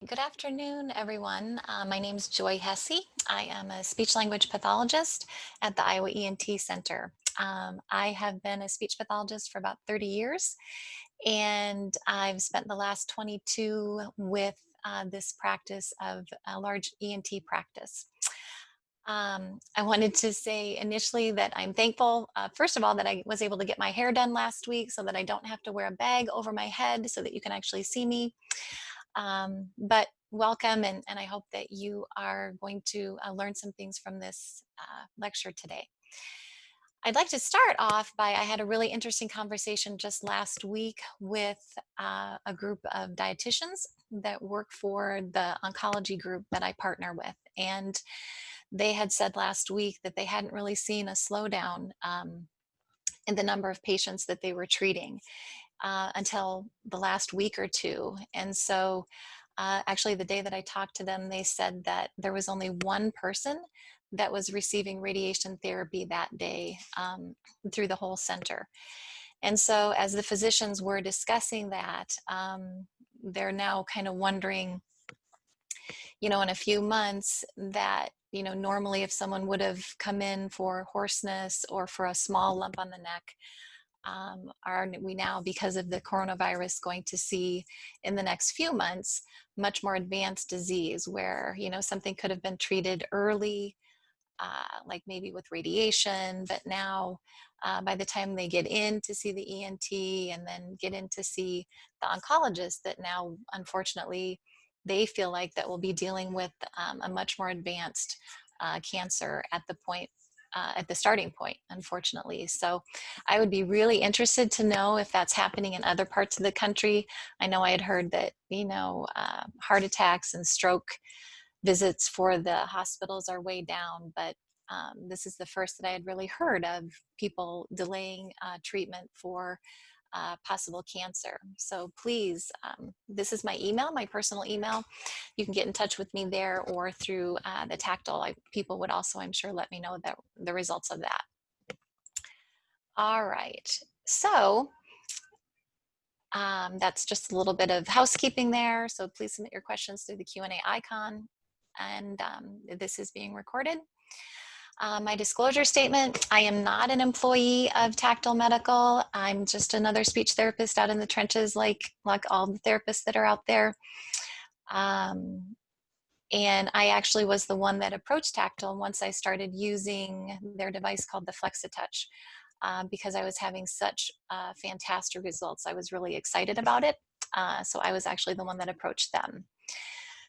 Good afternoon, everyone. My name is Joy Hesse. I am a speech language pathologist at the Iowa ENT Center. I have been a speech pathologist for about 30 years, and I've spent the last 22 with this practice of a large ENT practice. I wanted to say initially that I'm thankful, first of all, that I was able to get my hair done last week so that I don't have to wear a bag over my head so that you can actually see me. But welcome, and I hope that you are going to learn some things from this lecture today. I'd like to start off by I had a really interesting conversation just last week with a group of dietitians that work for the oncology group that I partner with. And they had said last week that they hadn't really seen a slowdown in the number of patients that they were treating until the last week or two. And so actually the day that I talked to them, they said that there was only one person that was receiving radiation therapy that day through the whole center. And so as the physicians were discussing that, they're now kind of wondering, in a few months that, normally if someone would have come in for hoarseness or for a small lump on the neck, are we now, because of the coronavirus, going to see in the next few months much more advanced disease where, something could have been treated early, like maybe with radiation, but now by the time they get in to see the ENT and then get in to see the oncologist, that now, unfortunately, they feel like that we'll be dealing with a much more advanced cancer at the point at the starting point, unfortunately. So I would be really interested to know if that's happening in other parts of the country. I know I had heard that, heart attacks and stroke visits for the hospitals are way down, but this is the first that I had really heard of people delaying treatment for possible cancer. So please, this is my email, my personal email. You can get in touch with me there or through the Tactile. People would also, I'm sure, let me know that the results of that. All right. So that's just a little bit of housekeeping there. So please submit your questions through the Q&A icon. And this is being recorded. My disclosure statement: I am not an employee of Tactile Medical. I'm just another speech therapist out in the trenches, like all the therapists that are out there. And I actually was the one that approached Tactile once I started using their device called the FlexiTouch, because I was having such fantastic results. I was really excited about it. So I was actually the one that approached them.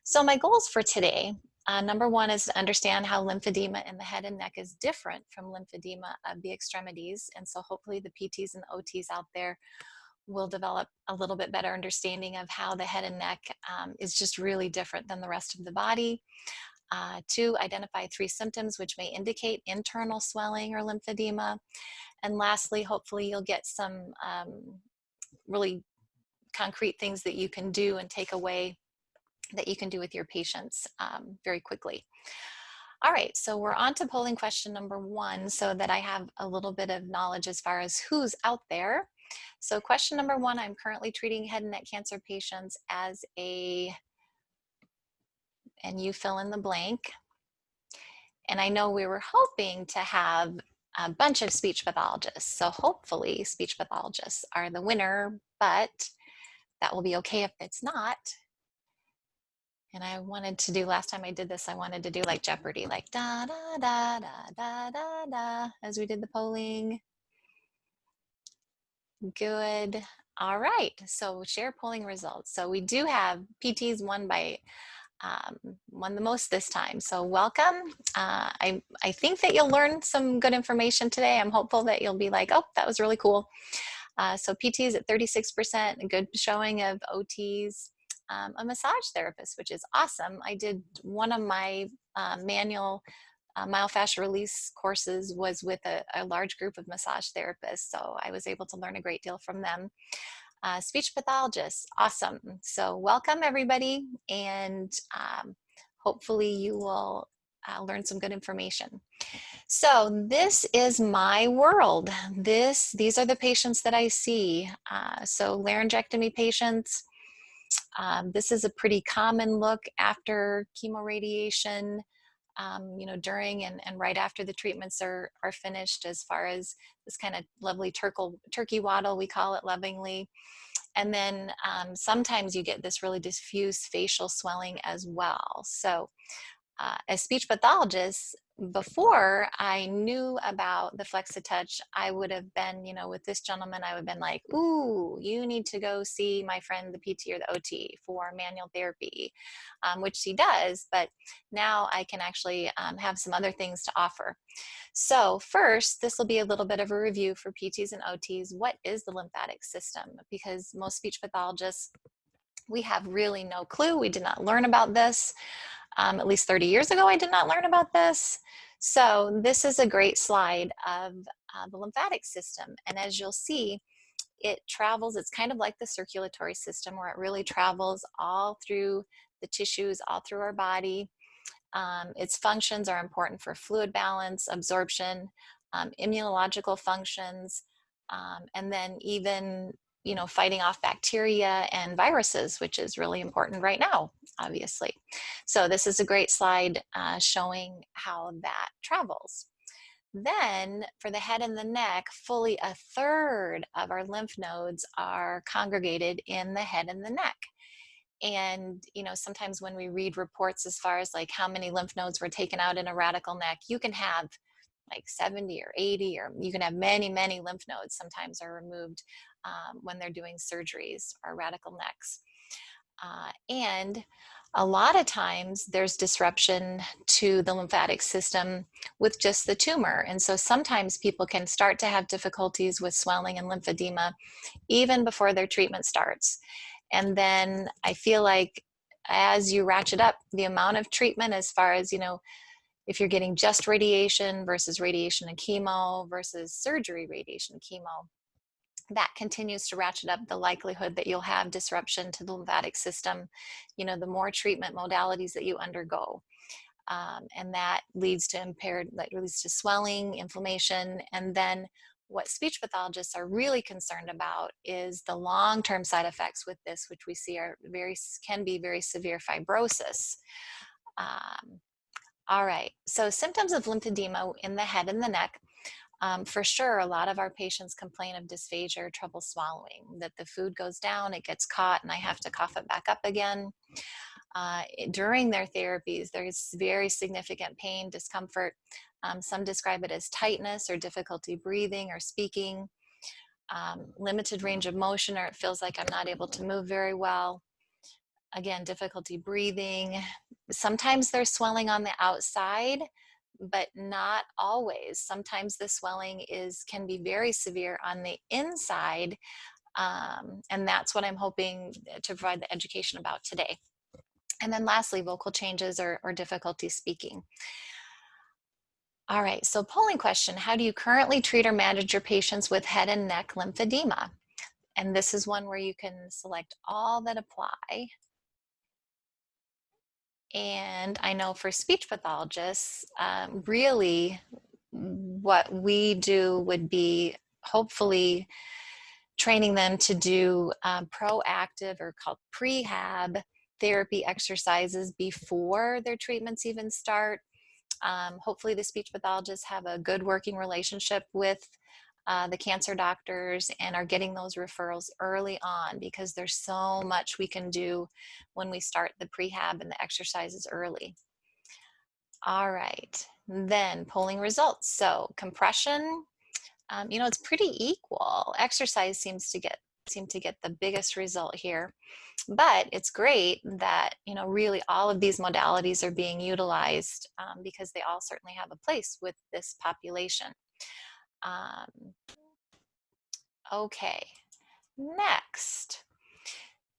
So my goals for today, number one, is to understand how lymphedema in the head and neck is different from lymphedema of the extremities. And so hopefully the PTs and OTs out there will develop a little bit better understanding of how the head and neck is just really different than the rest of the body. Two, identify 3 symptoms which may indicate internal swelling or lymphedema. And lastly, hopefully you'll get some really concrete things that you can do and take away that you can do with your patients very quickly. All right, so we're on to polling question number 1 so that I have a little bit of knowledge as far as who's out there. So question number 1, I'm currently treating head and neck cancer patients as a, and you fill in the blank. And I know we were hoping to have a bunch of speech pathologists. So hopefully speech pathologists are the winner, but that will be okay if it's not. And I wanted to do, last time I did this, I wanted to do like Jeopardy, like da da da da da da da, as we did the polling. Good. All right. So share polling results. So we do have PTs won the most this time. So welcome. I think that you'll learn some good information today. I'm hopeful that you'll be like, oh, that was really cool. So PTs at 36%, a good showing of OTs. A massage therapist, which is awesome. I did one of my manual myofascial release courses was with a large group of massage therapists, so I was able to learn a great deal from them. Speech pathologists, awesome. So welcome everybody, and hopefully you will learn some good information. So this is my world. These are the patients that I see. So laryngectomy patients, This is a pretty common look after chemoradiation, you know, during and right after the treatments are finished, as far as this kind of lovely turkey waddle, we call it lovingly. And then sometimes you get this really diffuse facial swelling as well. So as speech pathologists, before I knew about the Flexitouch, I would have been, you know, with this gentleman, I would have been like, ooh, you need to go see my friend, the PT or the OT, for manual therapy, which he does. But now I can actually have some other things to offer. So first, this will be a little bit of a review for PTs and OTs. What is the lymphatic system? Because most speech pathologists, we have really no clue. We did not learn about this. At least 30 years ago, I did not learn about this. So this is a great slide of the lymphatic system. And as you'll see, it travels, it's kind of like the circulatory system, where it really travels all through the tissues, all through our body. Its functions are important for fluid balance, absorption, immunological functions, and then even, you know, fighting off bacteria and viruses, which is really important right now, obviously. So this is a great slide showing how that travels. Then for the head and the neck, fully a third of our lymph nodes are congregated in the head and the neck. And, you know, sometimes when we read reports as far as like how many lymph nodes were taken out in a radical neck, you can have like 70 or 80, or you can have many, many lymph nodes sometimes are removed when they're doing surgeries or radical necks. And a lot of times there's disruption to the lymphatic system with just the tumor. And so sometimes people can start to have difficulties with swelling and lymphedema even before their treatment starts. And then I feel like as you ratchet up the amount of treatment, as far as, you know, if you're getting just radiation versus radiation and chemo versus surgery, radiation and chemo, that continues to ratchet up the likelihood that you'll have disruption to the lymphatic system, you know, the more treatment modalities that you undergo. And that leads to swelling, inflammation, and then what speech pathologists are really concerned about is the long-term side effects with this, which we see can be very severe fibrosis. All right, so symptoms of lymphedema in the head and the neck. For sure, a lot of our patients complain of dysphagia or trouble swallowing, that the food goes down, it gets caught, and I have to cough it back up again. During their therapies, there's very significant pain, discomfort. Some describe it as tightness or difficulty breathing or speaking, limited range of motion, or it feels like I'm not able to move very well. Again, difficulty breathing. Sometimes there's swelling on the outside, but not always. Sometimes the swelling can be very severe on the inside, and that's what I'm hoping to provide the education about today. And then lastly, vocal changes or difficulty speaking. All right, so polling question: how do you currently treat or manage your patients with head and neck lymphedema? And this is one where you can select all that apply. And I know for speech pathologists, really what we do would be hopefully training them to do proactive or called prehab therapy exercises before their treatments even start. Hopefully the speech pathologists have a good working relationship with the cancer doctors and are getting those referrals early on, because there's so much we can do when we start the prehab and the exercises early. All right, then polling results. So compression, you know, it's pretty equal. Exercise seem to get the biggest result here, but it's great that, you know, really all of these modalities are being utilized because they all certainly have a place with this population. Okay, next.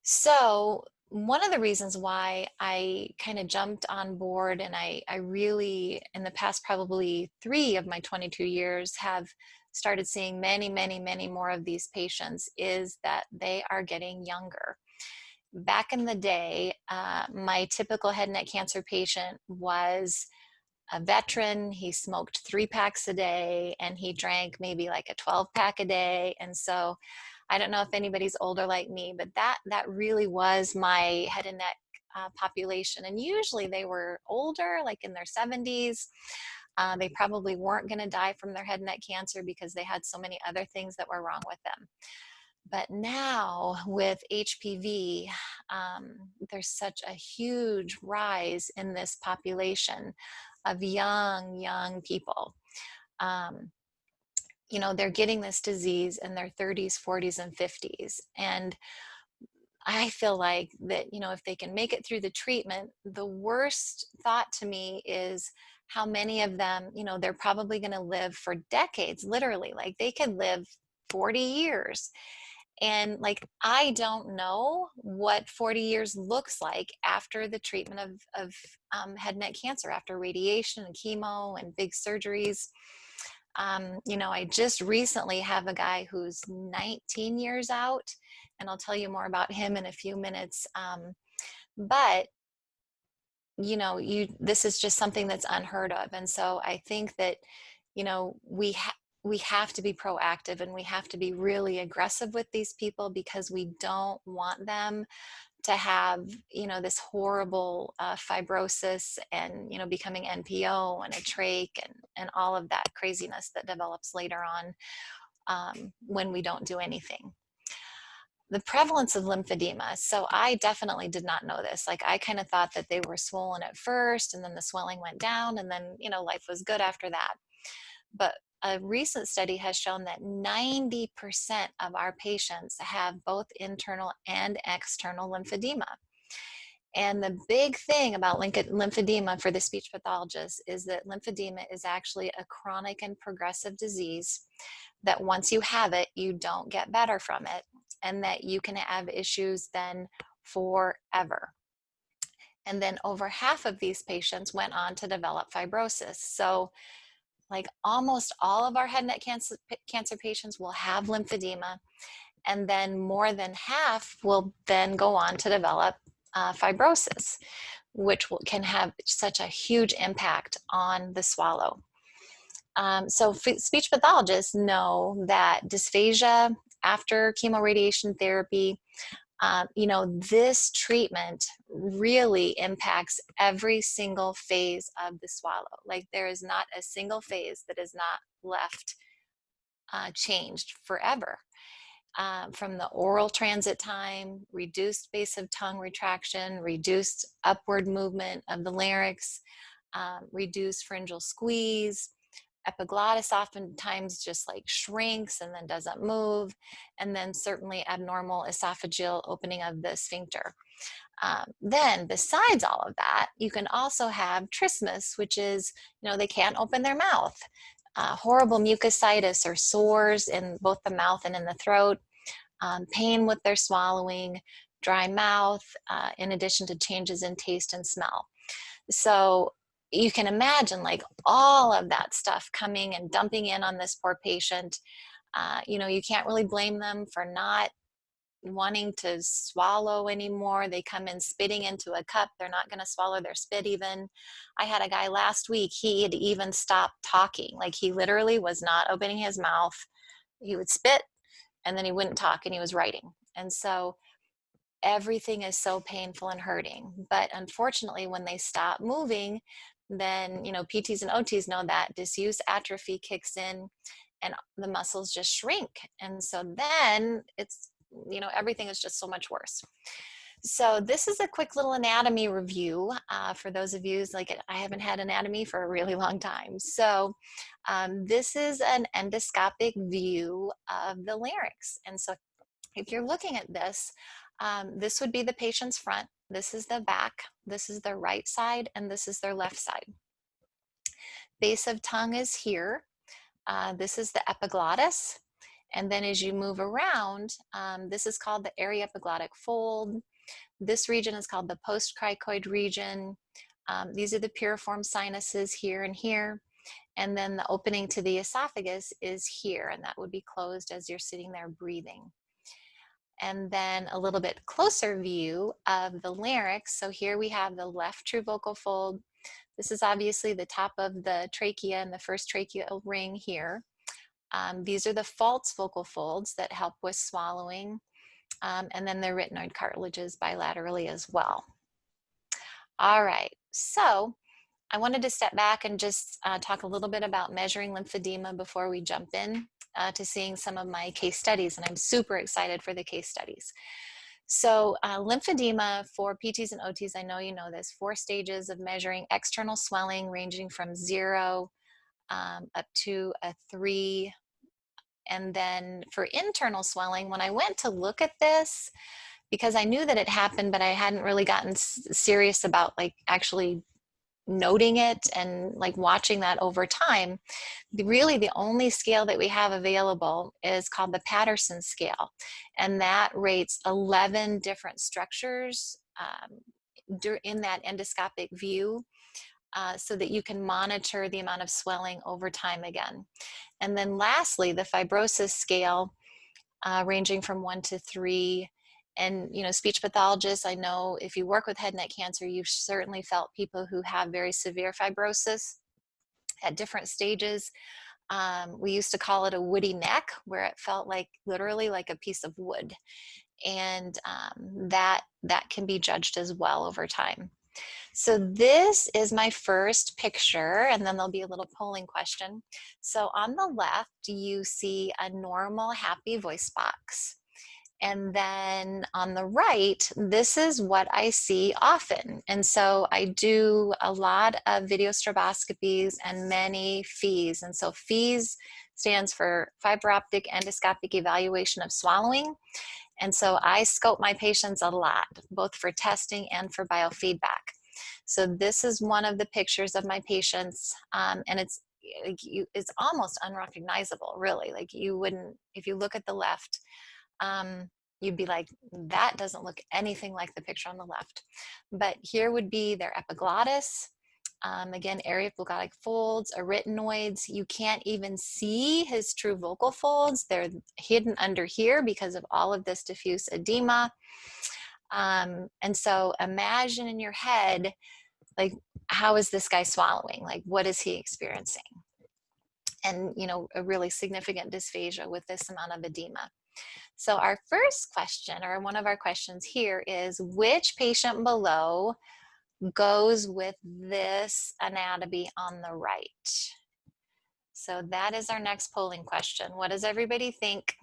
So one of the reasons why I kind of jumped on board, and I really, in the past probably 3 of my 22 years, have started seeing many, many, many more of these patients, is that they are getting younger. Back in the day, my typical head and neck cancer patient was a veteran. He smoked 3 packs a day and he drank maybe like a 12-pack a day. And so I don't know if anybody's older like me, but that really was my head and neck population. And usually they were older, like in their 70s. They probably weren't going to die from their head and neck cancer because they had so many other things that were wrong with them. But now with HPV, there's such a huge rise in this population of young people. You know, they're getting this disease in their 30s, 40s, and 50s. And I feel like that, you know, if they can make it through the treatment, the worst thought to me is how many of them, you know, they're probably going to live for decades, literally. Like they could live 40 years. And like, I don't know what 40 years looks like after the treatment of head and neck cancer, after radiation and chemo and big surgeries. You know, I just recently have a guy who's 19 years out, and I'll tell you more about him in a few minutes. But you know, this is just something that's unheard of, and so I think that, you know, we have to be proactive and we have to be really aggressive with these people because we don't want them to have, you know, this horrible fibrosis and, you know, becoming NPO and a trach and all of that craziness that develops later on when we don't do anything. The prevalence of lymphedema. So I definitely did not know this. Like I kind of thought that they were swollen at first and then the swelling went down and then, you know, life was good after that. But a recent study has shown that 90% of our patients have both internal and external lymphedema. And the big thing about lymphedema for the speech pathologist is that lymphedema is actually a chronic and progressive disease that once you have it, you don't get better from it, and that you can have issues then forever. And then over half of these patients went on to develop fibrosis. So like almost all of our head and neck cancer patients will have lymphedema, and then more than half will then go on to develop fibrosis, which can have such a huge impact on the swallow. So speech pathologists know that dysphagia after chemoradiation therapy, you know, this treatment really impacts every single phase of the swallow. Like there is not a single phase that is not left changed forever. From the oral transit time, reduced base of tongue retraction, reduced upward movement of the larynx, reduced pharyngeal squeeze. Epiglottis oftentimes just like shrinks and then doesn't move, and then certainly abnormal esophageal opening of the sphincter. Then besides all of that, you can also have trismus, which is, you know, they can't open their mouth. Horrible mucositis or sores in both the mouth and in the throat, pain with their swallowing, dry mouth, in addition to changes in taste and smell. So you can imagine like all of that stuff coming and dumping in on this poor patient. You know, you can't really blame them for not wanting to swallow anymore. They come in spitting into a cup. They're not going to swallow their spit even. I had a guy last week, he had even stopped talking. Like he literally was not opening his mouth. He would spit and then he wouldn't talk and he was writing. And so everything is so painful and hurting. But unfortunately, when they stop moving, then, you know, PTs and OTs know that disuse atrophy kicks in and the muscles just shrink. And so then it's, you know, everything is just so much worse. So this is a quick little anatomy review for those of you, like I haven't had anatomy for a really long time. So this is an endoscopic view of the larynx. And so if you're looking at this, this would be the patient's front, this is the back, this is their right side, and this is their left side. Base of tongue is here. This is the epiglottis. And then as you move around, this is called the aryepiglottic fold. This region is called the postcricoid region. These are the piriform sinuses here and here. And then the opening to the esophagus is here, and that would be closed as you're sitting there breathing. And then a little bit closer view of the larynx. So here we have the left true vocal fold. This is obviously the top of the trachea and the first tracheal ring here. These are the false vocal folds that help with swallowing, and then the arytenoid cartilages bilaterally as well. All right, so I wanted to step back and just talk a little bit about measuring lymphedema before we jump in to seeing some of my case studies, and I'm super excited for the case studies. So lymphedema for PTs and OTs, I know you know this, 4 stages of measuring external swelling ranging from 0 up to a 3. And then for internal swelling, when I went to look at this, because I knew that it happened, but I hadn't really gotten serious about like actually noting it and like watching that over time, really the only scale that we have available is called the Patterson scale, and that rates 11 different structures in that endoscopic view, so that you can monitor the amount of swelling over time again. And then lastly, the fibrosis scale, ranging from 1 to 3. And, you know, speech pathologists, I know if you work with head and neck cancer, you've certainly felt people who have very severe fibrosis at different stages. We used to call it a woody neck, where it felt like literally like a piece of wood. And that can be judged as well over time. So this is my first picture, and then there'll be a little polling question. So on the left, you see a normal happy voice box. And then on the right, this is what I see often. And so I do a lot of video stroboscopies and many FEEs. And so FEEs stands for fiber optic endoscopic evaluation of swallowing. And so I scope my patients a lot, both for testing and for biofeedback. So this is one of the pictures of my patients, and it's almost unrecognizable, really. Like you wouldn't, if you look at the left, you'd be like, that doesn't look anything like the picture on the left. But here would be their epiglottis. Again, aryepiglottic folds, arytenoids. You can't even see his true vocal folds. They're hidden under here because of all of this diffuse edema. And so imagine in your head, like, how is this guy swallowing? Like, what is he experiencing? And, you know, a really significant dysphagia with this amount of edema. So our first question, or one of our questions here, is which patient below goes with this anatomy on the right? So that is our next polling question. What does everybody think?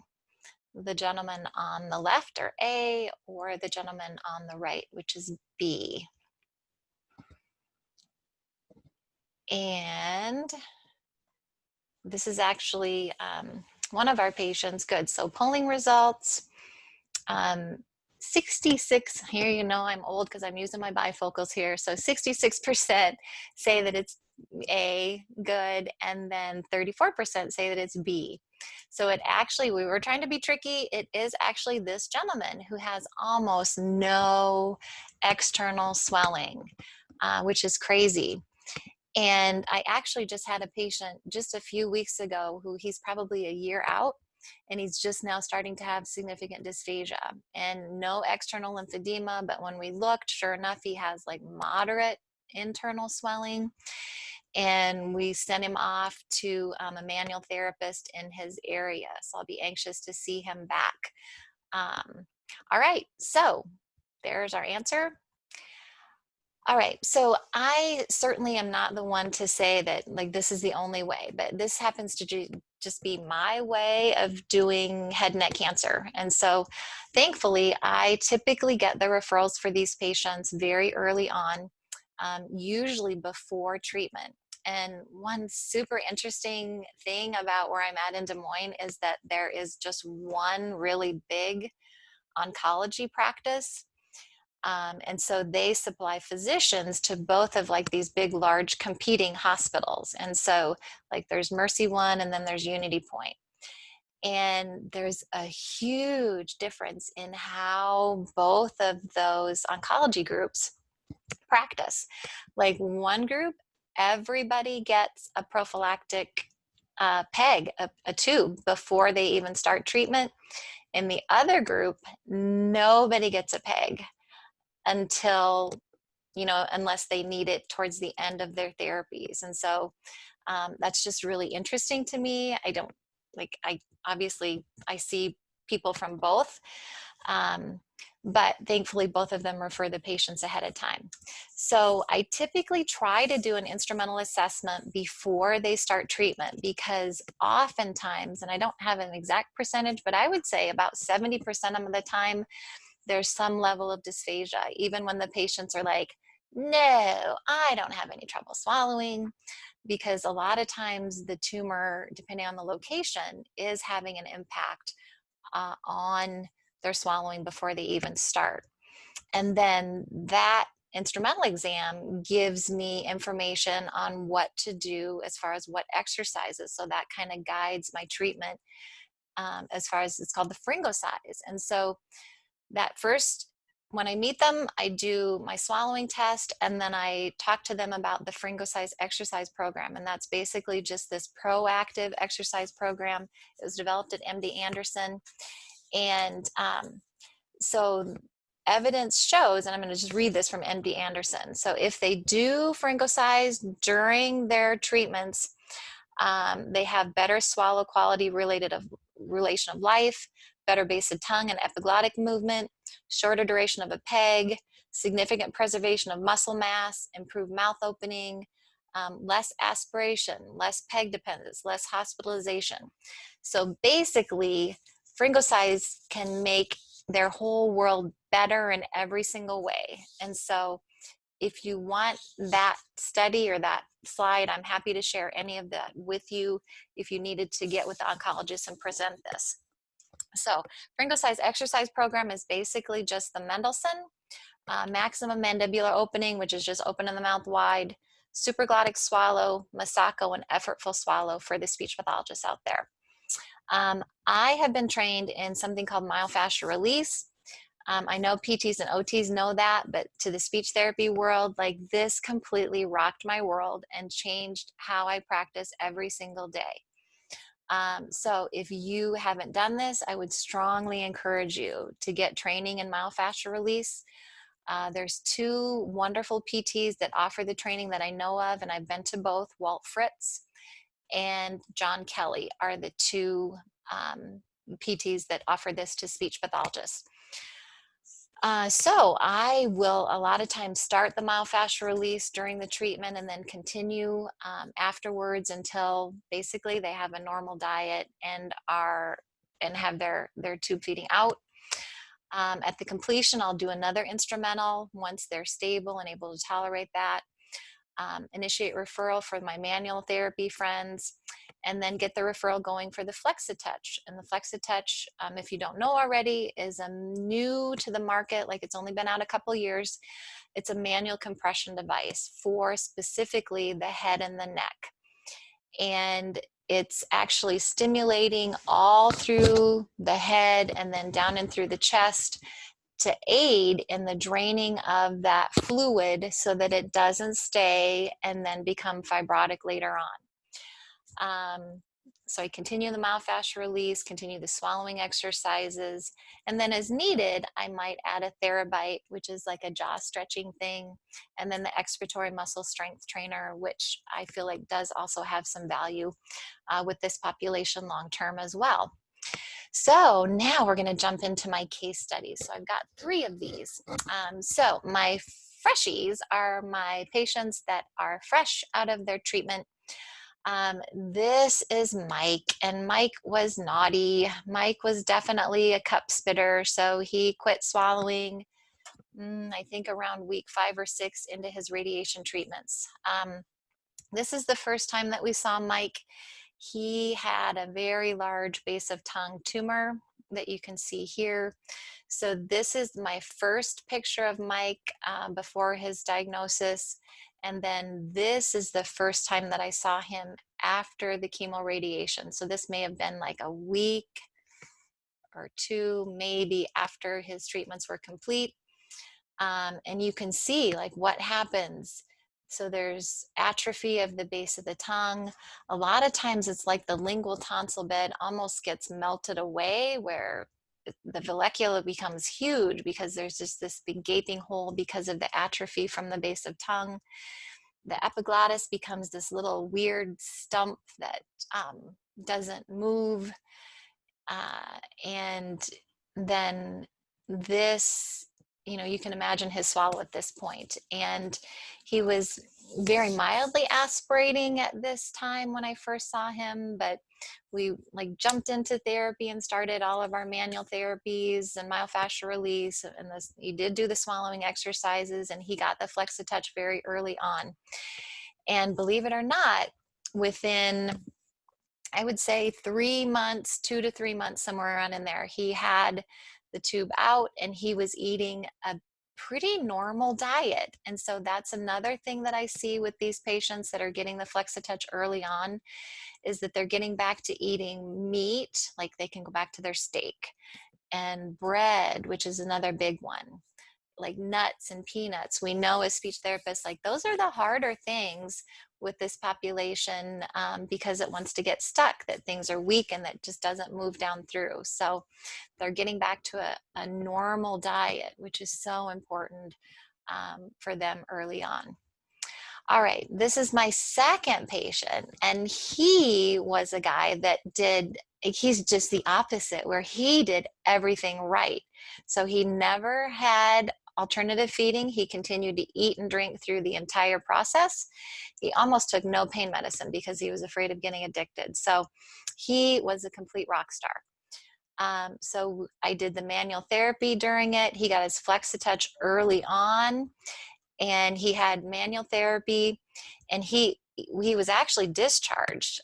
The gentleman on the left, or A, or the gentleman on the right, which is B? And this is actually one of our patients. Good. So polling results, 66, here you know I'm old because I'm using my bifocals here. So 66% say that it's A, good, and then 34% say that it's B. So it actually, we were trying to be tricky. It is actually this gentleman who has almost no external swelling, which is crazy. And I actually just had a patient just a few weeks ago who he's probably a year out, and he's just now starting to have significant dysphagia and no external lymphedema. But when we looked, sure enough, he has like moderate internal swelling. And we sent him off to a manual therapist in his area. So I'll be anxious to see him back. All right, so there's our answer. All right, so I certainly am not the one to say that like this is the only way, but this happens to just be my way of doing head and neck cancer. And so thankfully, I typically get the referrals for these patients very early on, usually before treatment. And one super interesting thing about where I'm at in Des Moines is that there is just one really big oncology practice. And so they supply physicians to both of like these big, large competing hospitals. And so like there's Mercy One and then there's Unity Point. And there's a huge difference in how both of those oncology groups practice. Like one group, everybody gets a prophylactic peg, a tube before they even start treatment. In the other group, nobody gets a peg until, you know, unless they need it towards the end of their therapies. And so that's just really interesting to me. I don't like I see people from both. Um, but thankfully both of them refer the patients ahead of time. So I typically try to do an instrumental assessment before they start treatment, because oftentimes, and I don't have an exact percentage, but I would say about 70% of the time, there's some level of dysphagia, even when the patients are like, no, I don't have any trouble swallowing, because a lot of times the tumor, depending on the location, is having an impact on their swallowing before they even start. And then that instrumental exam gives me information on what to do as far as what exercises. So that kind of guides my treatment, as far as, it's called the pharyngeal size. And so that first, when I meet them, I do my swallowing test, and then I talk to them about the pharyngeal size exercise program. And that's basically just this proactive exercise program. It was developed at MD Anderson. And so evidence shows, and I'm going to just read this from MD Anderson. So if they do pharyngeal size during their treatments, they have better swallow quality relation of life, better base of tongue and epiglottic movement, shorter duration of a peg, significant preservation of muscle mass, improved mouth opening, less aspiration, less peg dependence, less hospitalization. So basically, pharyngeal size can make their whole world better in every single way. And so if you want that study or that slide, I'm happy to share any of that with you if you needed to get with the oncologist and present this. So pharyngeal size exercise program is basically just the Mendelssohn, maximum mandibular opening, which is just opening the mouth wide, supraglottic swallow, Masako, and effortful swallow for the speech pathologists out there. I have been trained in something called myofascial release. I know PTs and OTs know that, but to the speech therapy world, like, this completely rocked my world and changed how I practice every single day. So if you haven't done this, I would strongly encourage you to get training in myofascial release. There's two wonderful PTs that offer the training that I know of, and I've been to both. Walt Fritz and John Kelly are the two PTs that offer this to speech pathologists. So I will a lot of times start the myofascial release during the treatment and then continue afterwards until basically they have a normal diet and have their tube feeding out. At the completion, I'll do another instrumental once they're stable and able to tolerate that. Initiate referral for my manual therapy friends, and then get the referral going for the Flexitouch. And the Flexitouch, if you don't know already, is new to the market. Like, it's only been out a couple years. It's a manual compression device for specifically the head and the neck. And it's actually stimulating all through the head and then down and through the chest to aid in the draining of that fluid so that it doesn't stay and then become fibrotic later on. So I continue the myofascial release, continue the swallowing exercises, and then as needed, I might add a TheraBite, which is like a jaw stretching thing, and then the expiratory muscle strength trainer, which I feel like does also have some value with this population long-term as well. So now we're going to jump into my case studies. So I've got 3 of these. So my Freshies are my patients that are fresh out of their treatment. This is Mike, and Mike was naughty. Mike was definitely a cup spitter, so he quit swallowing, I think around week 5 or 6 into his radiation treatments. This is the first time that we saw Mike. He had a very large base of tongue tumor that you can see here. So this is my first picture of Mike before his diagnosis. And then this is the first time that I saw him after the chemo radiation. So this may have been like a week or 2, maybe, after his treatments were complete. And you can see like what happens. So there's atrophy of the base of the tongue. A lot of times it's like the lingual tonsil bed almost gets melted away, where the vallecula becomes huge because there's just this big gaping hole because of the atrophy from the base of tongue. the epiglottis becomes this little weird stump that doesn't move. And then this, you can imagine his swallow at this point. And he was very mildly aspirating at this time when I first saw him, but we like jumped into therapy and started all of our manual therapies and myofascial release. And this, he did do the swallowing exercises, and he got the Flexitouch very early on. And believe it or not, within, I would say 3 months, 2 to 3 months, somewhere around in there, he had the tube out and he was eating a pretty normal diet. And so that's another thing that I see with these patients that are getting the Flexitouch early on, is that they're getting back to eating meat, like they can go back to their steak, and bread, which is another big one, like nuts and peanuts. We know as speech therapists, like those are the harder things with this population, because it wants to get stuck, that things are weak and that just doesn't move down through. So they're getting back to a normal diet, which is so important for them early on. All right, this is my second patient, and he was a guy that he's just the opposite, where he did everything right. So he never had alternative feeding. He continued to eat and drink through the entire process. He almost took no pain medicine because he was afraid of getting addicted. So he was a complete rock star. So I did the manual therapy during it. He got his Flexitouch early on, and he had manual therapy, and he was actually discharged.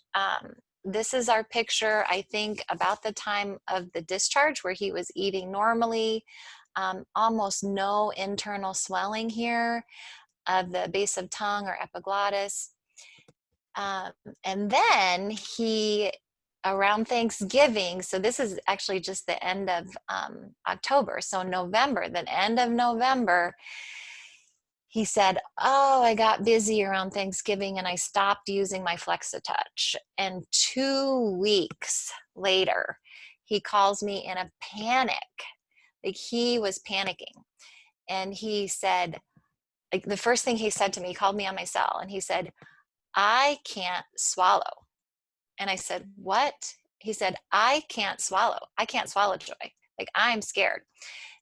This is our picture, I think, about the time of the discharge, where he was eating normally, almost no internal swelling here of the base of tongue or epiglottis. And then he, around Thanksgiving, so this is actually just the end of October, so November, the end of November, he said, oh, I got busy around Thanksgiving and I stopped using my Flexitouch. And 2 weeks later, he calls me in a panic. Like, he was panicking. And he said, like, the first thing he said to me, he called me on my cell and he said, I can't swallow. And I said, what? He said, I can't swallow. I can't swallow, Joy. Like, I'm scared.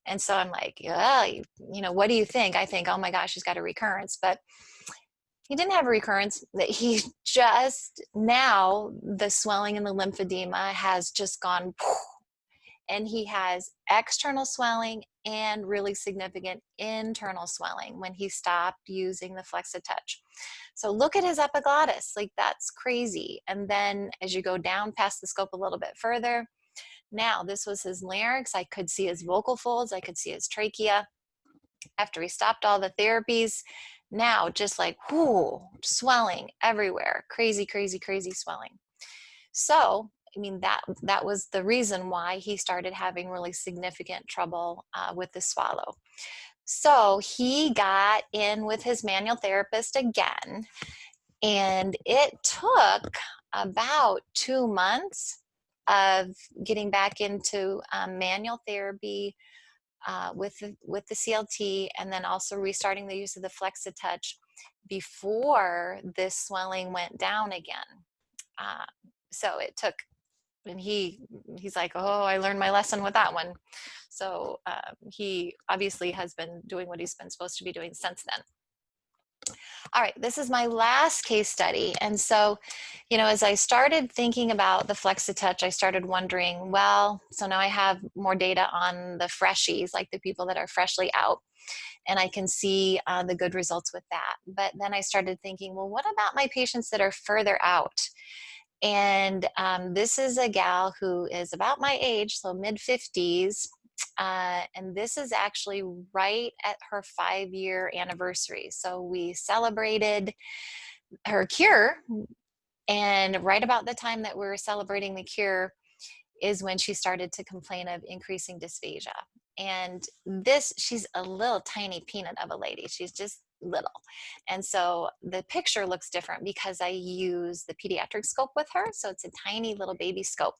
And so I'm like, yeah, what do you think? I think, oh my gosh, he's got a recurrence. But he didn't have a recurrence. He just, now the swelling in the lymphedema has just gone, and he has external swelling and really significant internal swelling when he stopped using the Flexitouch. So look at his epiglottis, like that's crazy. And then as you go down past the scope a little bit further, now this was his larynx. I could see his vocal folds. I could see his trachea. After he stopped all the therapies, now just like, whoo, swelling everywhere. Crazy, crazy, crazy swelling. So, I mean, that was the reason why he started having really significant trouble with the swallow. So he got in with his manual therapist again, and it took about 2 months of getting back into manual therapy with the CLT, and then also restarting the use of the Flexitouch before this swelling went down again. So it took, and he's like, oh, I learned my lesson with that one. So he obviously has been doing what he's been supposed to be doing since then. All right, this is my last case study. And so, as I started thinking about the Flexitouch, I started wondering, well, so now I have more data on the Freshies, like the people that are freshly out, and I can see the good results with that. But then I started thinking, well, what about my patients that are further out? And this is a gal who is about my age, so mid-50s. And this is actually right at her 5-year anniversary. So we celebrated her cure, and right about the time that we were celebrating the cure is when she started to complain of increasing dysphagia. And she's a little tiny peanut of a lady. She's just little. And so the picture looks different because I use the pediatric scope with her. So it's a tiny little baby scope.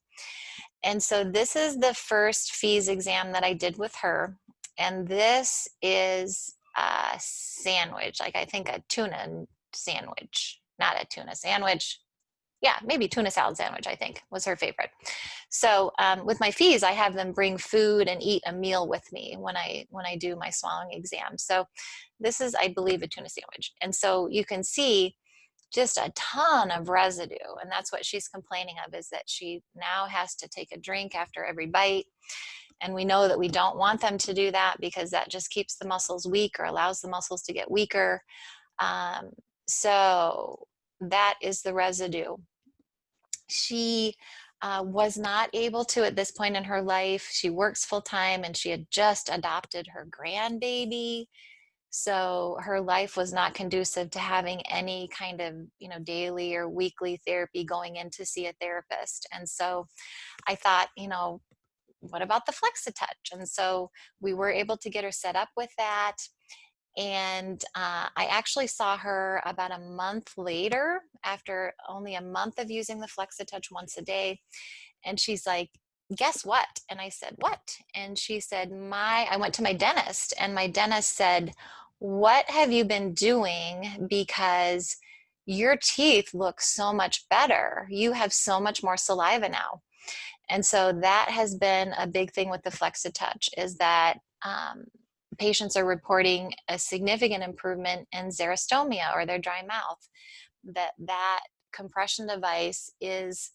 And so this is the first FEES exam that I did with her. And this is a sandwich, like I think a tuna sandwich, not a tuna sandwich. Yeah, maybe tuna salad sandwich, I think, was her favorite. So with my fees, I have them bring food and eat a meal with me when I do my swallowing exam. So this is, I believe, a tuna sandwich. And so you can see just a ton of residue. And that's what she's complaining of, is that she now has to take a drink after every bite. And we know that we don't want them to do that, because that just keeps the muscles weak or allows the muscles to get weaker. So that is the residue. She was not able to, at this point in her life, she works full time and she had just adopted her grandbaby. So her life was not conducive to having any kind of, daily or weekly therapy, going in to see a therapist. And so I thought, what about the Flexitouch? And so we were able to get her set up with that. And I actually saw her about a month later, after only a month of using the Flexitouch once a day. And she's like, guess what? And I said, what? And she said, I went to my dentist, and my dentist said, what have you been doing? Because your teeth look so much better. You have so much more saliva now. And so that has been a big thing with the Flexitouch, is that patients are reporting a significant improvement in xerostomia, or their dry mouth. That compression device is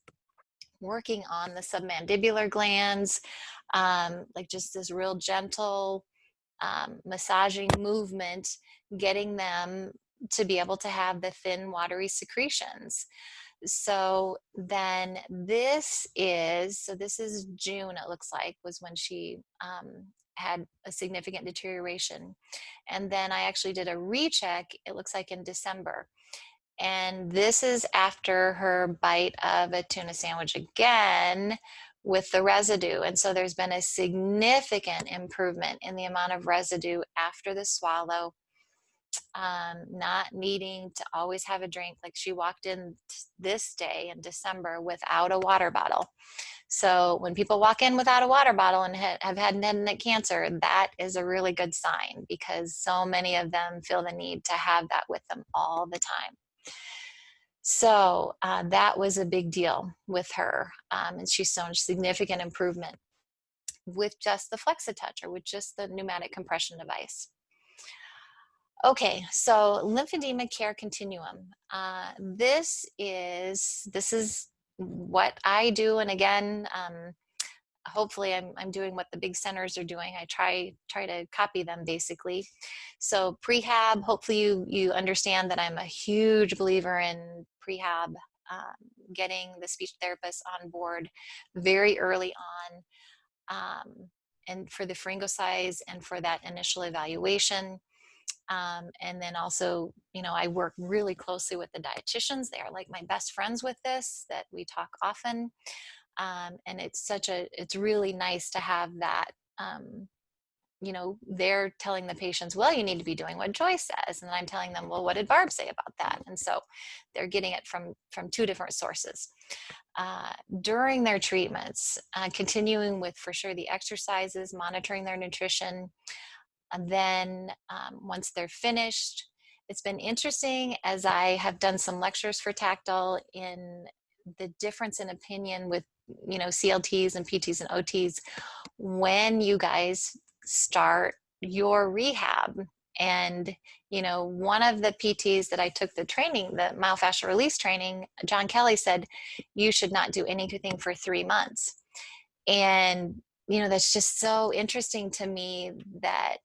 working on the submandibular glands, like just this real gentle massaging movement, getting them to be able to have the thin, watery secretions. So then this is June, it looks like, was when she had a significant deterioration. And then I actually did a recheck, it looks like in December. And this is after her bite of a tuna sandwich again, with the residue. And so there's been a significant improvement in the amount of residue after the swallow. Not needing to always have a drink. Like, she walked in this day in December without a water bottle. So when people walk in without a water bottle and have had head and neck cancer, that is a really good sign, because so many of them feel the need to have that with them all the time. So that was a big deal with her. And she's shown significant improvement with just the Flexitouch, or with just the pneumatic compression device. Okay, so lymphedema care continuum. This is what I do, and again, hopefully I'm doing what the big centers are doing. I try to copy them, basically. So prehab, hopefully you understand that I'm a huge believer in prehab, getting the speech therapist on board very early on, and for the pharyngeal size and for that initial evaluation. And then also, I work really closely with the dietitians. They are like my best friends with this, that we talk often. And it's really nice to have that, they're telling the patients, well, you need to be doing what Joy says. And I'm telling them, well, what did Barb say about that? And so they're getting it from two different sources. During their treatments, continuing with, for sure, the exercises, monitoring their nutrition. And then once they're finished, it's been interesting, as I have done some lectures for Tactile, in the difference in opinion with, CLTs and PTs and OTs, when you guys start your rehab. And, one of the PTs that I took the training, the myofascial release training, John Kelly, said, you should not do anything for 3 months. And, that's just so interesting to me, that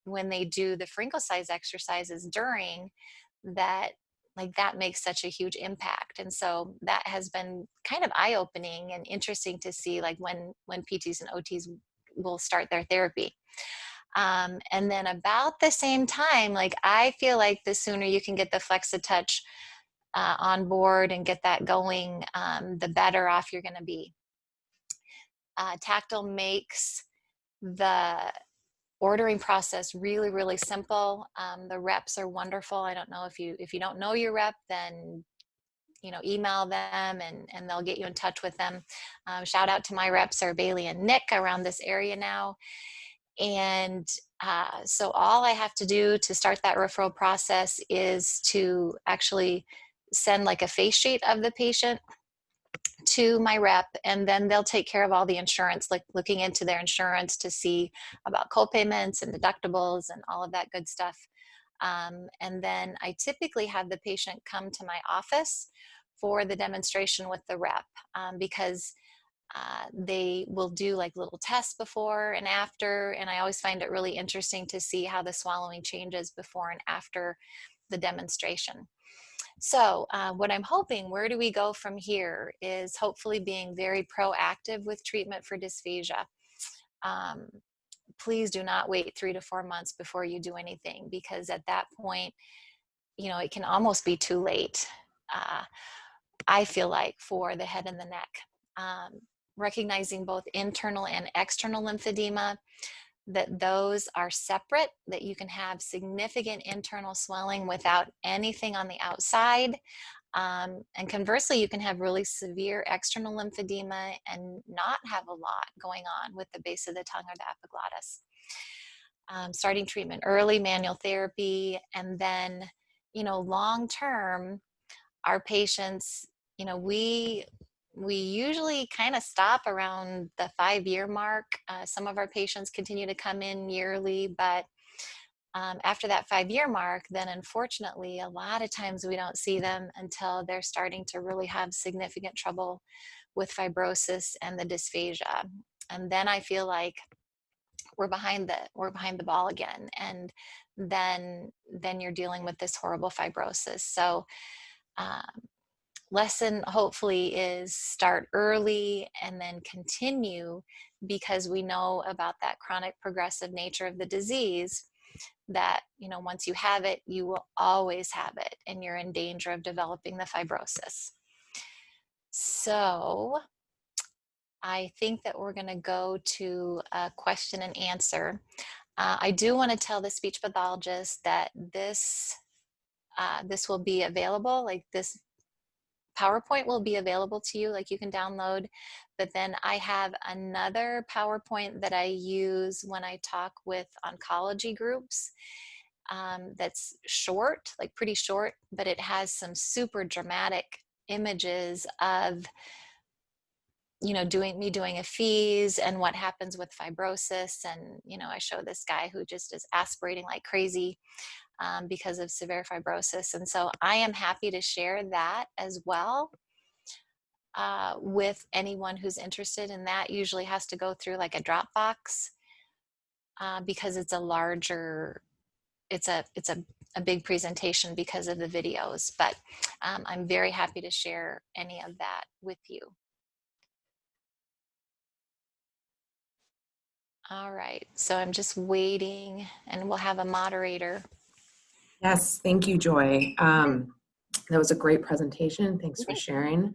when they do the pharyngeal size exercises during that, like, that makes such a huge impact. And so that has been kind of eye-opening and interesting to see, like, when PTs and OTs will start their therapy. And then about the same time, like, I feel like the sooner you can get the Flexitouch on board and get that going, the better off you're going to be. Tactile makes the ordering process really, really simple. The reps are wonderful. I don't know if you don't know your rep, then email them and they'll get you in touch with them. Shout out to my reps, are Bailey and Nick, around this area now. And So all I have to do to start that referral process is to actually send like a face sheet of the patient to my rep, and then they'll take care of all the insurance, like looking into their insurance to see about co-payments and deductibles and all of that good stuff. And then I typically have the patient come to my office for the demonstration with the rep, because they will do like little tests before and after, and I always find it really interesting to see how the swallowing changes before and after the demonstration. So what I'm hoping, where do we go from here, is hopefully being very proactive with treatment for dysphagia. Um, Please do not wait 3 to 4 months before you do anything, because at that point, you know, it can almost be too late, I feel like, for the head and the neck. Recognizing both internal and external lymphedema, that those are separate, that you can have significant internal swelling without anything on the outside. And conversely, you can have really severe external lymphedema and not have a lot going on with the base of the tongue or the epiglottis. Starting treatment early, manual therapy, and then, you know, long term, our patients, you know, we usually kind of stop around the 5-year mark. Some of our patients continue to come in yearly, but after that 5-year mark, then unfortunately, a lot of times we don't see them until they're starting to really have significant trouble with fibrosis and the dysphagia. And then I feel like we're behind the ball again, and then you're dealing with this horrible fibrosis. So lesson hopefully is start early and then continue, because we know about that chronic progressive nature of the disease, that, you know, once you have it, you will always have it, and you're in danger of developing the fibrosis. So I think that we're going to go to a question and answer. I do want to tell the speech pathologist that this will be available, like this PowerPoint will be available to you, like you can download, but then I have another PowerPoint that I use when I talk with oncology groups, that's short, like pretty short, but it has some super dramatic images of, you know, doing a FEES and what happens with fibrosis. And, you know, I show this guy who just is aspirating like crazy because of severe fibrosis. And so I am happy to share that as well with anyone who's interested in that. Usually has to go through like a Dropbox because it's a larger, it's a big presentation because of the videos, but I'm very happy to share any of that with you. All right, so I'm just waiting, and we'll have a moderator. Yes, thank you, Joy. That was a great presentation. Thanks for sharing.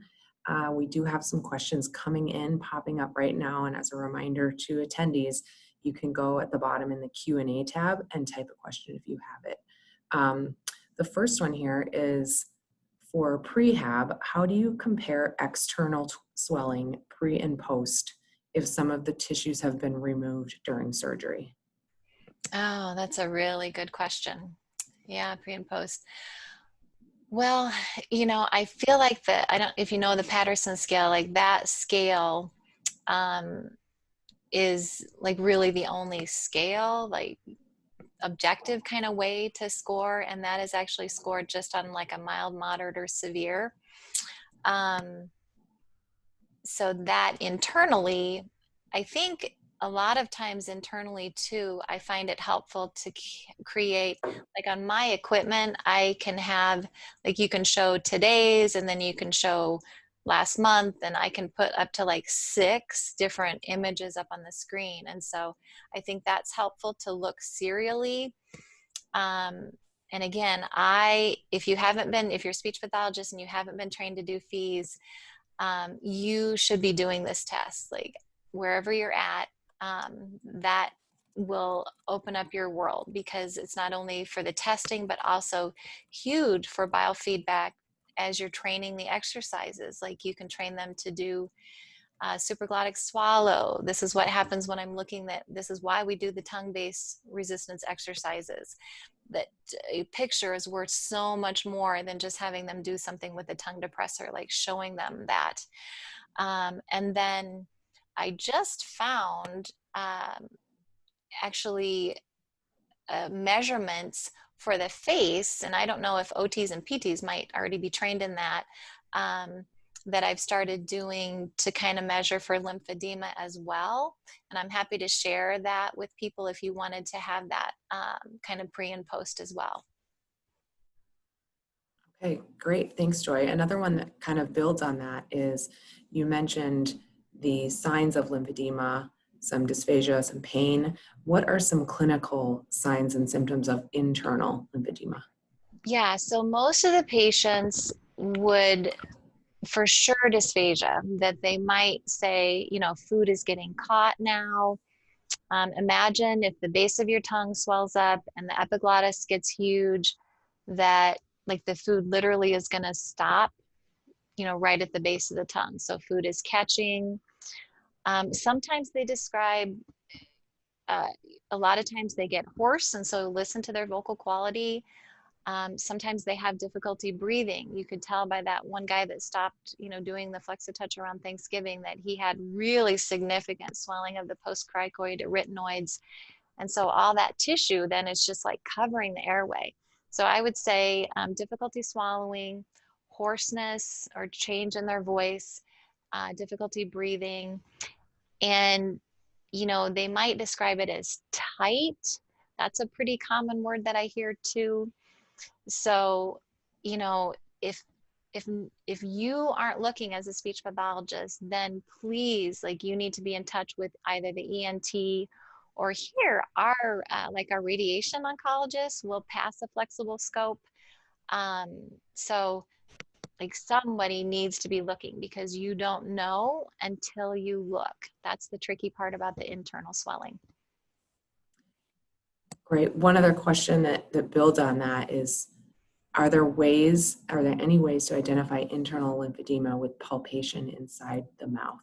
We do have some questions coming in, popping up right now. And as a reminder to attendees, you can go at the bottom in the Q&A tab and type a question if you have it. The first one here is, for prehab, how do you compare external swelling pre and post if some of the tissues have been removed during surgery? Oh, that's a really good question. Yeah, pre and post. Well, you know, I feel like I don't, if you know the Patterson scale, like that scale um, is like really the only scale, like objective kind of way to score. And that is actually scored just on like a mild, moderate, or severe. So that internally, I think a lot of times internally too, I find it helpful to create, like on my equipment, I can have, like you can show today's and then you can show last month, and I can put up to like 6 different images up on the screen. And so I think that's helpful to look serially. And again, if you're a speech pathologist and you haven't been trained to do FEES, you should be doing this test, like wherever you're at. That will open up your world, because it's not only for the testing, but also huge for biofeedback as you're training the exercises. Like you can train them to do Supraglottic swallow. This is what happens when I'm looking at, this is why we do the tongue-based resistance exercises. That a picture is worth so much more than just having them do something with a tongue depressor, like showing them that. And then I just found actually measurements for the face, and I don't know if OTs and PTs might already be trained in that, that I've started doing to kind of measure for lymphedema as well. And I'm happy to share that with people if you wanted to have that kind of pre and post as well. Okay, great. Thanks, Joy. Another one that kind of builds on that is you mentioned the signs of lymphedema, some dysphagia, some pain. What are some clinical signs and symptoms of internal lymphedema? Yeah, so most of the patients would for sure dysphagia, that they might say, you know, food is getting caught now. Imagine if the base of your tongue swells up and the epiglottis gets huge, that like the food literally is going to stop, you know, right at the base of the tongue. So food is catching. Sometimes they describe, uh, a lot of times they get hoarse, and so listen to their vocal quality. Sometimes they have difficulty breathing. You could tell by that one guy that stopped, you know, doing the Flexitouch around Thanksgiving that he had really significant swelling of the postcricoid arytenoids. And so all that tissue then is just like covering the airway. So I would say difficulty swallowing, hoarseness or change in their voice, difficulty breathing, and you know, they might describe it as tight. That's a pretty common word that I hear too. So, you know, if if if you aren't looking as a speech pathologist, then please, like, you need to be in touch with either the ENT or here our like our radiation oncologist will pass a flexible scope. So like somebody needs to be looking because you don't know until you look. That's the tricky part about the internal swelling. Great. One other question that builds on that is, are there any ways to identify internal lymphedema with palpation inside the mouth?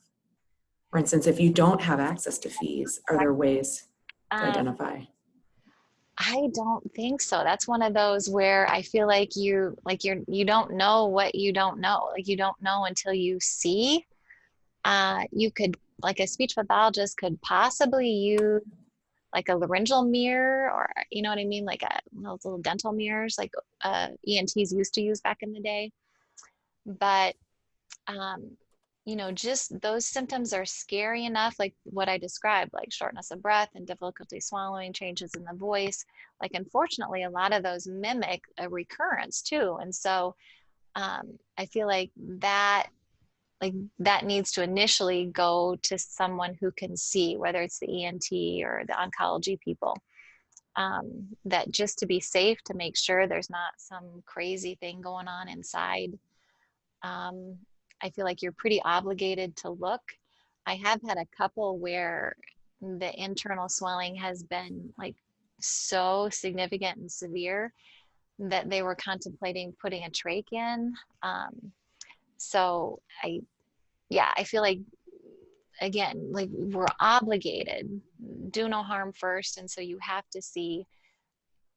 For instance, if you don't have access to fees, are there ways to Um, identify? I don't think so. That's one of those where I feel like you don't know what you don't know. Like you don't know until you see. You could, like, a speech pathologist could possibly use like a laryngeal mirror, or you know what I mean, like those little dental mirrors like ENTs used to use back in the day. But um, you know, just those symptoms are scary enough, like what I described, like shortness of breath and difficulty swallowing, changes in the voice. Like, unfortunately, a lot of those mimic a recurrence too. And so I feel like that needs to initially go to someone who can see, whether it's the ENT or the oncology people. That just to be safe, to make sure there's not some crazy thing going on inside. um, I feel like you're pretty obligated to look. I have had a couple where the internal swelling has been like so significant and severe that they were contemplating putting a trach in. So yeah, I feel like, again, like we're obligated, do no harm first. And so you have to see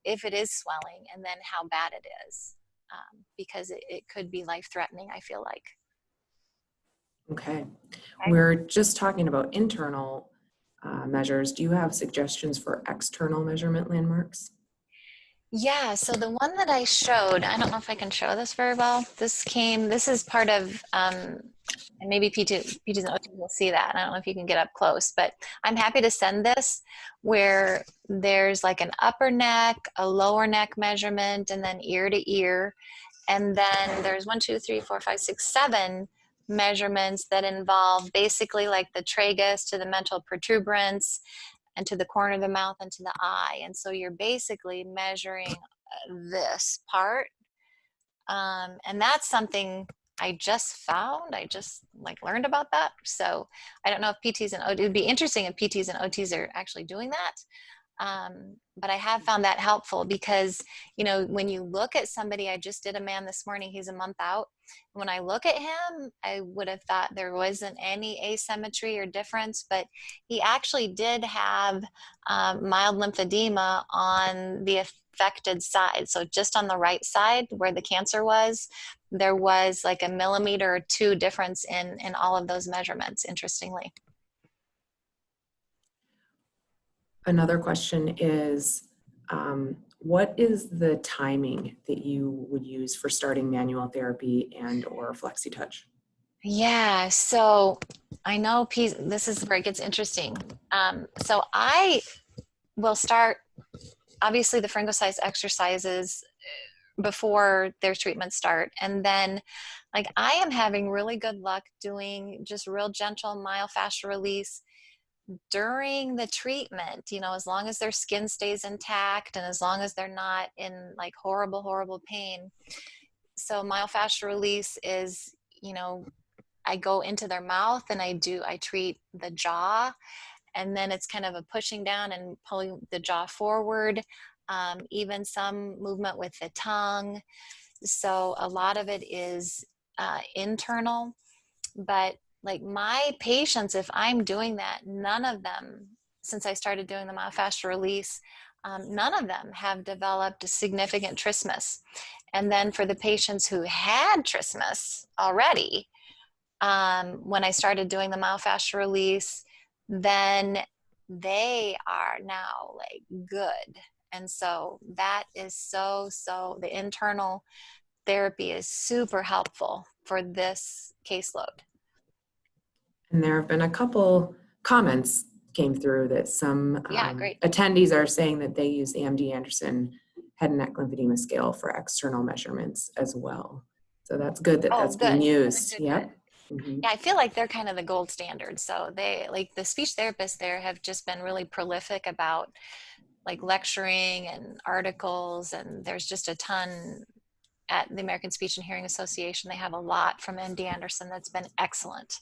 if it is swelling and then how bad it is, because it could be life threatening, I feel like. Okay. Okay. We're just talking about internal measures. Do you have suggestions for external measurement landmarks? Yeah, so the one that I showed, I don't know if I can show this very well. This is part of, and maybe PTs and OTs will see that. I don't know if you can get up close, but I'm happy to send this where there's like an upper neck, a lower neck measurement, and then ear to ear. And then there's 1, 2, 3, 4, 5, 6, 7 measurements that involve basically like the tragus to the mental protuberance and to the corner of the mouth and to the eye. And so you're basically measuring this part. And that's something I just found. I just like learned about that. So I don't know if PTs and OTs, it would be interesting if PTs and OTs are actually doing that. But I have found that helpful because, you know, when you look at somebody, I just did a man this morning, he's a month out. When I look at him, I would have thought there wasn't any asymmetry or difference, but he actually did have mild lymphedema on the affected side. So just on the right side where the cancer was, there was like a millimeter or two difference in all of those measurements, interestingly. Another question is, what is the timing that you would use for starting manual therapy and or FlexiTouch? Yeah, so I know this is where it gets interesting. So I will start, obviously, the pharyngosized exercises before their treatments start. And then, like, I am having really good luck doing just real gentle myofascial release during the treatment, as long as their skin stays intact and as long as they're not in like horrible, horrible pain. So myofascial release is, I go into their mouth and I treat the jaw, and then it's kind of a pushing down and pulling the jaw forward, even some movement with the tongue. So a lot of it is internal, but like my patients, if I'm doing that, none of them, since I started doing the myofascial release, none of them have developed a significant trismus. And then for the patients who had trismus already, when I started doing the myofascial release, then they are now like good. And so that is so the internal therapy is super helpful for this caseload. And there have been a couple comments came through that some Yeah, great. attendees are saying that they use the MD Anderson head and neck lymphedema scale for external measurements as well. So that's good that Oh, that's being good. used. Good, good. Yep. Mhm. Yeah, I feel like they're kind of the gold standard. So they, like, the speech therapists there have just been really prolific about like lecturing and articles, and there's just a ton at the American Speech and Hearing Association. They have a lot from MD Anderson that's been excellent,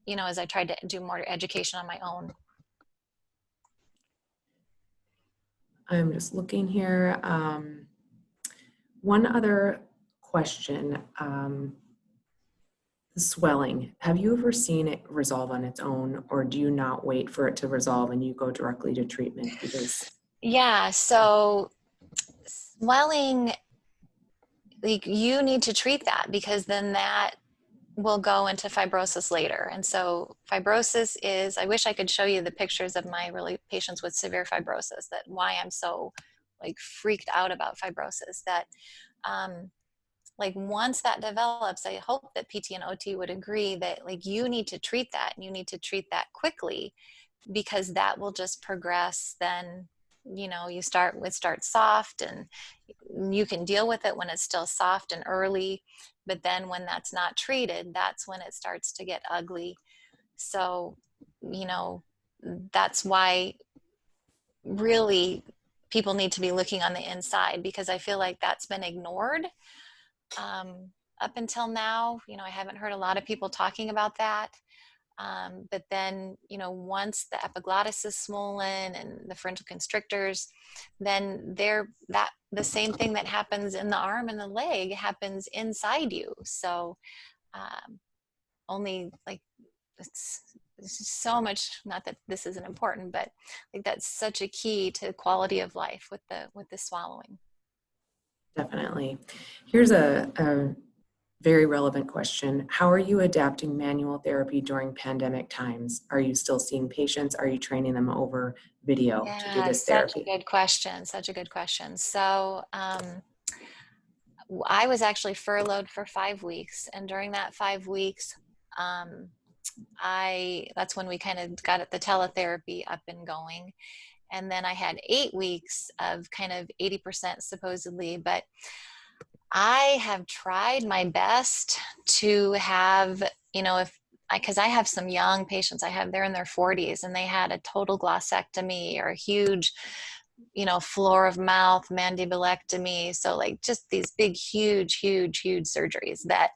as I tried to do more education on my own. I'm just looking here. One other question. The swelling, have you ever seen it resolve on its own, or do you not wait for it to resolve and you go directly to treatment? Because Yeah, so swelling, like, you need to treat that because then that will go into fibrosis later. And so fibrosis is, I wish I could show you the pictures of my really patients with severe fibrosis, that why I'm so like freaked out about fibrosis, that like once that develops, I hope that PT and OT would agree that like you need to treat that, and you need to treat that quickly, because that will just progress. Then you start soft, and you can deal with it when it's still soft and early, but then when that's not treated, that's when it starts to get ugly. So that's why really people need to be looking on the inside, because I feel like that's been ignored up until now. I haven't heard a lot of people talking about that. But then, once the epiglottis is swollen and the pharyngeal constrictors, then the same thing that happens in the arm and the leg happens inside you. So only like it's just so much, not that this isn't important, but like that's such a key to quality of life with the swallowing. definitely. Here's a very relevant question. How are you adapting manual therapy during pandemic times? Are you still seeing patients? Are you training them over video to do Yeah, this such a therapy? good question. Such a good question. So I was actually furloughed for 5 weeks, and during that 5 weeks, um, that's when we kind of got the teletherapy up and going. And then I had 8 weeks of kind of 80% supposedly, but I have tried my best to have, if because I have some young patients, they're in their 40s and they had a total glossectomy or a huge, floor of mouth mandibulectomy. So like just these big, huge, huge, huge surgeries that,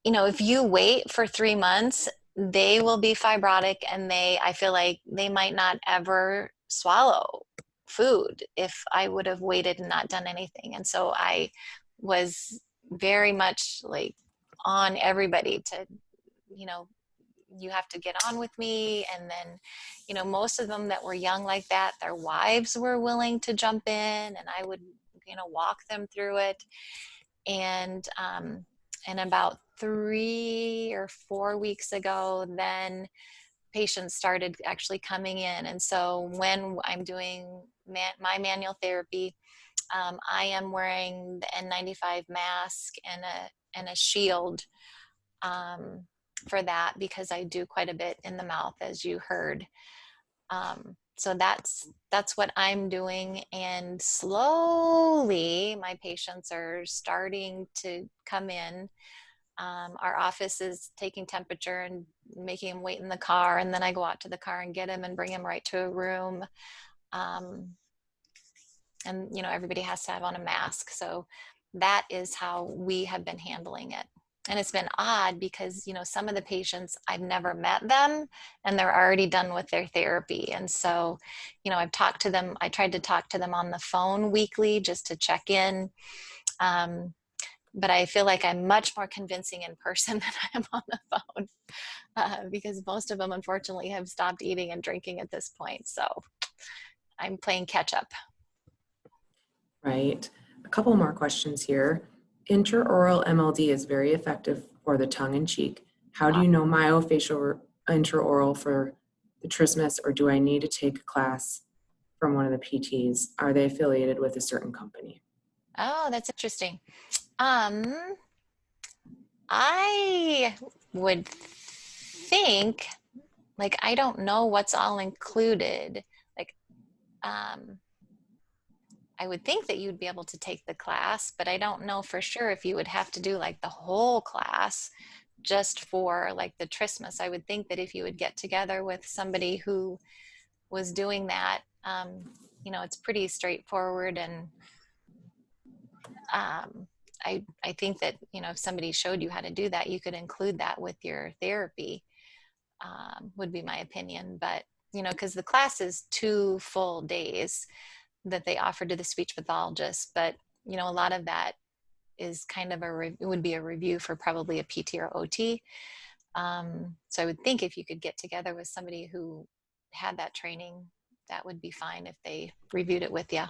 if you wait for 3 months, they will be fibrotic, and I feel like they might not ever swallow food if I would have waited and not done anything. And so I was very much like on everybody to, you know, you have to get on with me. And then, most of them that were young like that, their wives were willing to jump in, and I would, walk them through it. And about 3 or 4 weeks ago, then patients started actually coming in. And so when I'm doing my manual therapy, I am wearing the N95 mask and a shield for that, because I do quite a bit in the mouth, as you heard. So that's what I'm doing, and slowly my patients are starting to come in. Our office is taking temperature and making them wait in the car, and then I go out to the car and get them and bring them right to a room. And everybody has to have on a mask. So that is how we have been handling it. And it's been odd because some of the patients, I've never met them, and they're already done with their therapy. And so I've talked to them. I tried to talk to them on the phone weekly just to check in. But I feel like I'm much more convincing in person than I am on the phone, because most of them unfortunately have stopped eating and drinking at this point. So I'm playing catch up. Right. A couple more questions here. Intraoral MLD is very effective for the tongue and cheek. How do you know myofascial intraoral for the trismus, or do I need to take a class from one of the PTs? Are they affiliated with a certain company? Oh, that's interesting. I would think, like, I don't know what's all included. Like, I would think that you'd be able to take the class, but I don't know for sure if you would have to do like the whole class just for like the trismus. I would think that if you would get together with somebody who was doing that, it's pretty straightforward. And I think that, if somebody showed you how to do that, you could include that with your therapy, would be my opinion. But, because the class is 2 full days that they offer to the speech pathologist. But, a lot of that is kind of it would be a review for probably a PT or OT. So I would think if you could get together with somebody who had that training, that would be fine if they reviewed it with you.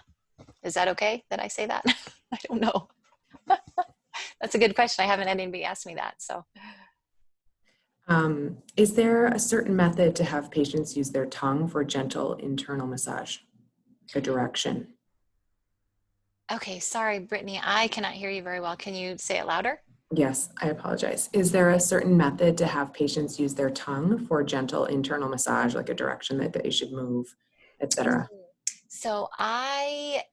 Is that okay that I say that? I don't know. That's a good question. I haven't had anybody ask me that. So, Is there a certain method to have patients use their tongue for gentle internal massage, a direction? okay, sorry, Brittany, I cannot hear you very well. Can you say it louder? Yes, I apologize. Is there a certain method to have patients use their tongue for gentle internal massage, like a direction that they should move, etc.? So I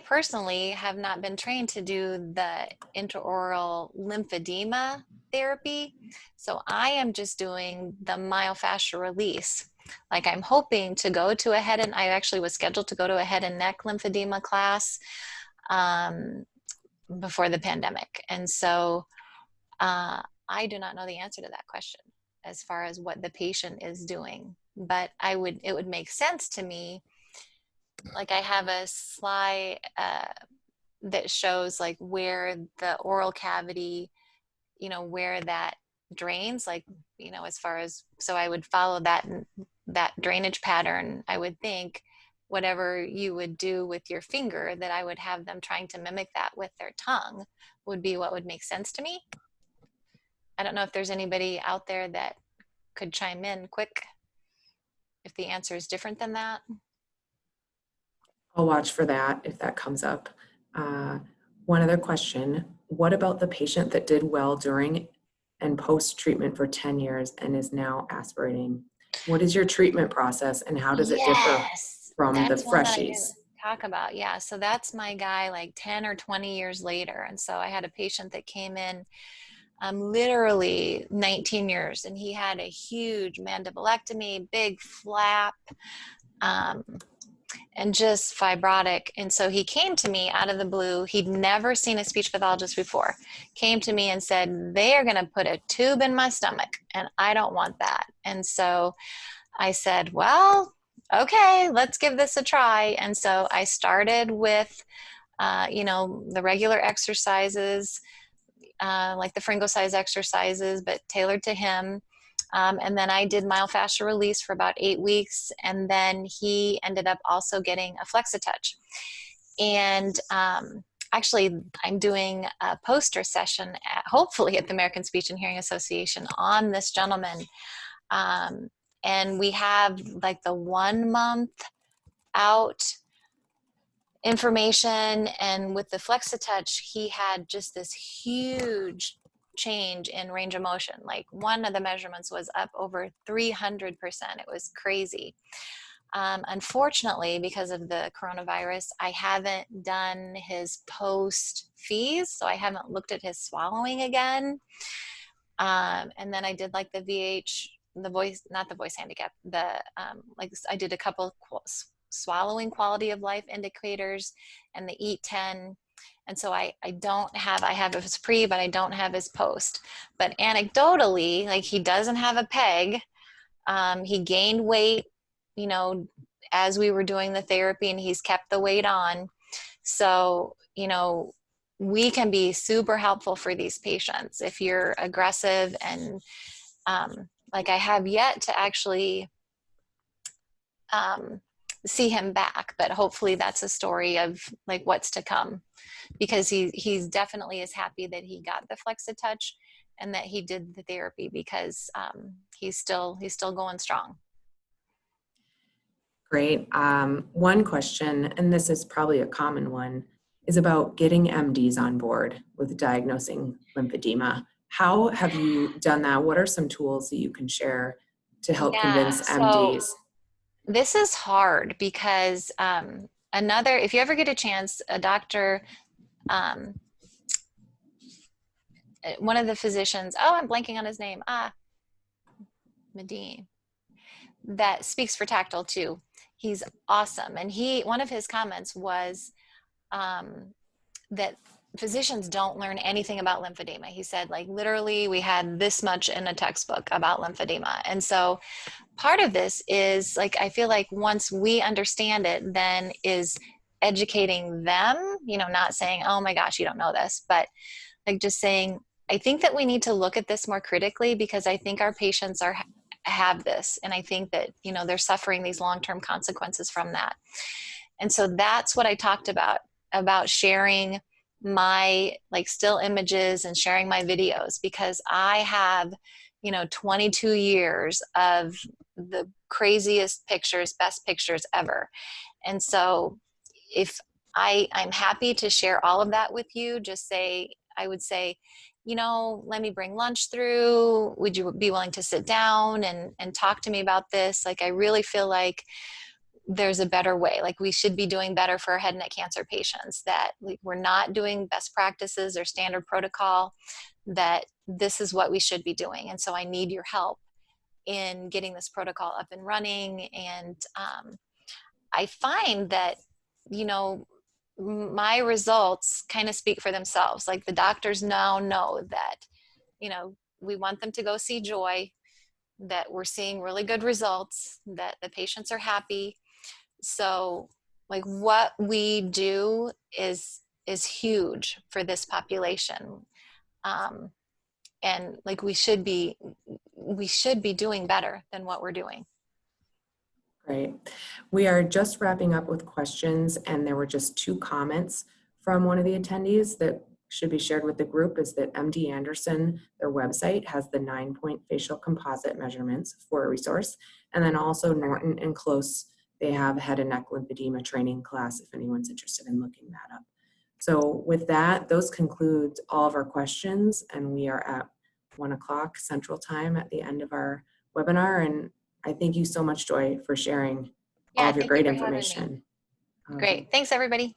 personally have not been trained to do the intraoral lymphedema therapy. So I am just doing the myofascial release. Like, I'm hoping to go to I actually was scheduled to go to a head and neck lymphedema class before the pandemic. And so I do not know the answer to that question as far as what the patient is doing. But it would make sense to me. Like, I have a slide that shows like where the oral cavity, where that drains, like, as far as, so I would follow that drainage pattern. I would think whatever you would do with your finger, that I would have them trying to mimic that with their tongue, would be what would make sense to me. I don't know if there's anybody out there that could chime in quick if the answer is different than that. I'll watch for that if that comes up. One other question. What about the patient that did well during and post-treatment for 10 years and is now aspirating? What is your treatment process, and how does it differ Yes, from the that's one that I didn't Freshies? talk about. Yeah, so that's my guy like 10 or 20 years later. And so I had a patient that came in literally 19 years, and he had a huge mandibulectomy, big flap, um, and just fibrotic. And so he came to me out of the blue. He'd never seen a speech pathologist before. Came to me and said, they are going to put a tube in my stomach, and I don't want that. And so I said, well, okay, let's give this a try. And so I started with the regular exercises, like the Pharyngeal size exercises, but tailored to him. And then I did myofascial release for about 8 weeks. And then he ended up also getting a FlexiTouch. And actually, I'm doing a poster session, hopefully at the American Speech and Hearing Association, on this gentleman. And we have like the 1 month out information, and with the FlexiTouch, he had just this huge change in range of motion. Like one of the measurements was up over 300%. It was crazy. Unfortunately, because of the coronavirus, I haven't done his post fees, so I haven't looked at his swallowing again. And then I did like the VH, the voice, not the voice handicap, like I did a couple swallowing quality of life indicators and the EAT 10. And so I have his pre, but I don't have his post. But anecdotally, like he doesn't have a peg. He gained weight, as we were doing the therapy, and he's kept the weight on. So, we can be super helpful for these patients if you're aggressive. And like I have yet to actually see him back, but hopefully that's a story of like what's to come, because he's definitely is happy that he got the FlexiTouch and that he did the therapy, because he's still going strong. Great. One question, and this is probably a common one, is about getting MDs on board with diagnosing lymphedema. How have you done that? What are some tools that you can share to help convince MDs? This is hard because if you ever get a chance, a doctor, one of the physicians, I'm blanking on his name, Medine, that speaks for Tactile too. He's awesome. And one of his comments was that physicians don't learn anything about lymphedema. He said, like, literally, we had this much in a textbook about lymphedema. And so part of this is like, I feel like once we understand it, then is educating them, not saying, oh my gosh, you don't know this, but like just saying, I think that we need to look at this more critically, because I think our patients have this. And I think that, they're suffering these long-term consequences from that. And so that's what I talked about sharing my like still images and sharing my videos, because I have 22 years of the craziest pictures, best pictures ever. And so if I'm happy to share all of that with you, I would say, let me bring lunch through. Would you be willing to sit down and talk to me about this? Like, I really feel like there's a better way. Like, we should be doing better for our head and neck cancer patients, that we're not doing best practices or standard protocol, that this is what we should be doing. And so I need your help in getting this protocol up and running. And I find that, my results kind of speak for themselves. Like, the doctors now know that, we want them to go see Joy, that we're seeing really good results, that the patients are happy. So like what we do is huge for this population. And like we should be doing better than what we're doing. Great. We are just wrapping up with questions, and there were just 2 comments from one of the attendees that should be shared with the group. Is that MD Anderson, their website, has the 9-point facial composite measurements for a resource. And then also Norton and Close, they have head and neck lymphedema training class if anyone's interested in looking that up. So with that, those conclude all of our questions, and we are at 1 o'clock Central Time at the end of our webinar. And I thank you so much, Joy, for sharing all of your great information. Great. Thanks, everybody.